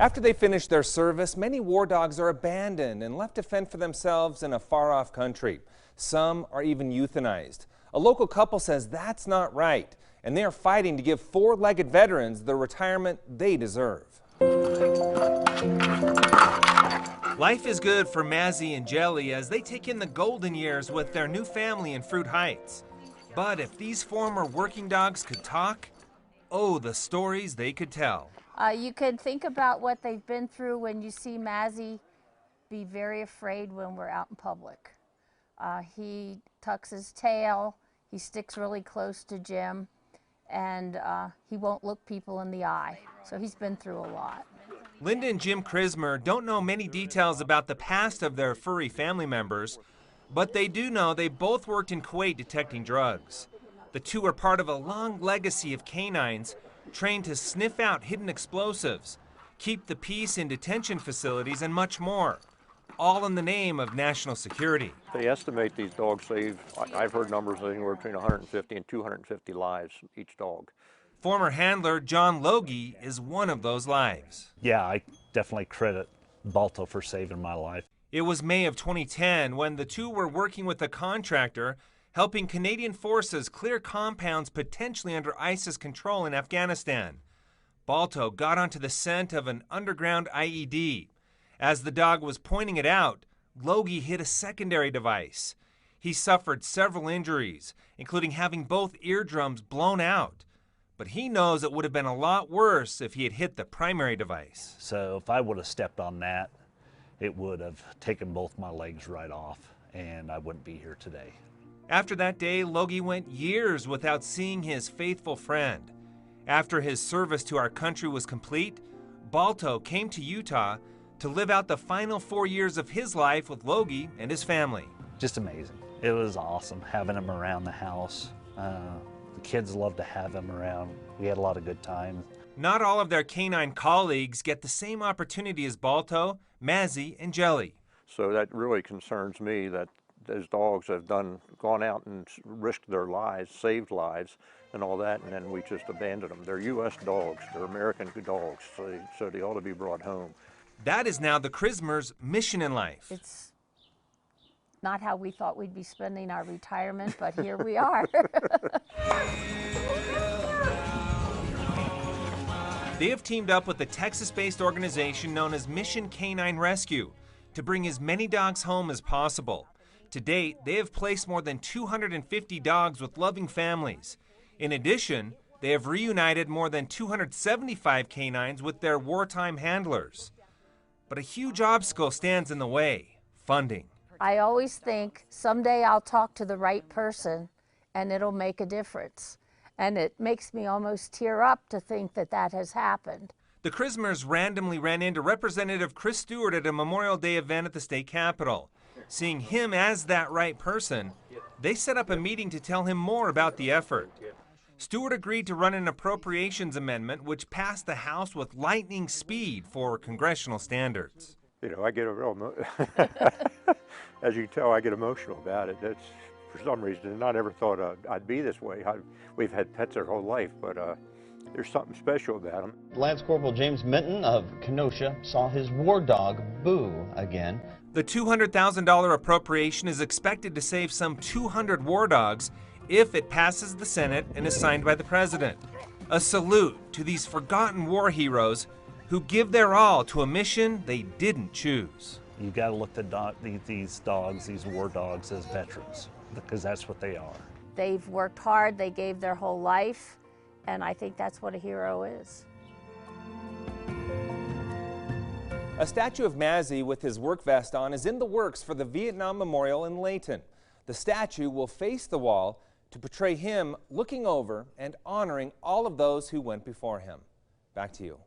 After they finish their service, many war dogs are abandoned and left to fend for themselves in a far-off country. Some are even euthanized. A local couple says that's not right, and they are fighting to give four-legged veterans the retirement they deserve. Life is good for Mazzy and Jelly as they take in the golden years with their new family in Fruit Heights. But if these former working dogs could talk, oh, the stories they could tell. You could think about what they've been through when you see Mazzy be very afraid when we're out in public. He tucks his tail, he sticks really close to Jim, and he won't look people in the eye. So he's been through a lot. Linda and Jim Krismer don't know many details about the past of their furry family members, but they do know they both worked in Kuwait detecting drugs. The two are part of a long legacy of canines trained to sniff out hidden explosives, keep the peace in detention facilities, and much more, all in the name of national security. They estimate these dogs save, I've heard numbers anywhere between 150 and 250 lives each dog. Former handler John Logie is one of those lives. Yeah, I definitely credit Balto for saving my life. It was May of 2010 when the two were working with a contractor helping Canadian forces clear compounds potentially under ISIS control in Afghanistan. Balto got onto the scent of an underground IED. As the dog was pointing it out, Logie hit a secondary device. He suffered several injuries, including having both eardrums blown out. But he knows it would have been a lot worse if he had hit the primary device. So if I would have stepped on that, it would have taken both my legs right off, and I wouldn't be here today. After that day, Logie went years without seeing his faithful friend. After his service to our country was complete, Balto came to Utah to live out the final 4 years of his life with Logie and his family. Just amazing. It was awesome having him around the house. The kids loved to have him around. We had a lot of good times. Not all of their canine colleagues get the same opportunity as Balto, Mazzy, and Jelly. So that really concerns me that those dogs have gone out and risked their lives, saved lives, and all that, and then we just abandoned them. They're U.S. dogs, they're American dogs, so they ought to be brought home. That is now the Krismers' mission in life. It's not how we thought we'd be spending our retirement, but here we are. They have teamed up with the Texas-based organization known as Mission Canine Rescue to bring as many dogs home as possible. To date, they have placed more than 250 dogs with loving families. In addition, they have reunited more than 275 canines with their wartime handlers. But a huge obstacle stands in the way: funding. I always think someday I'll talk to the right person and it'll make a difference. And it makes me almost tear up to think that that has happened. The Krismers randomly ran into Representative Chris Stewart at a Memorial Day event at the state capitol. Seeing him as that right person, they set up a meeting to tell him more about the effort. Stewart agreed to run an appropriations amendment which passed the House with lightning speed for congressional standards. You know, I get a real, as you can tell, I get emotional about it. That's, for some reason, I never thought I'd be this way. We've had pets our whole life, but there's something special about them. Lance Corporal James Minton of Kenosha saw his war dog, Boo, again. The $200,000 appropriation is expected to save some 200 war dogs if it passes the Senate and is signed by the president. A salute to these forgotten war heroes who give their all to a mission they didn't choose. You've got to look at these dogs, these war dogs, as veterans, because that's what they are. They've worked hard, they gave their whole life, and I think that's what a hero is. A statue of Mazzy with his work vest on is in the works for the Vietnam Memorial in Layton. The statue will face the wall to portray him looking over and honoring all of those who went before him. Back to you.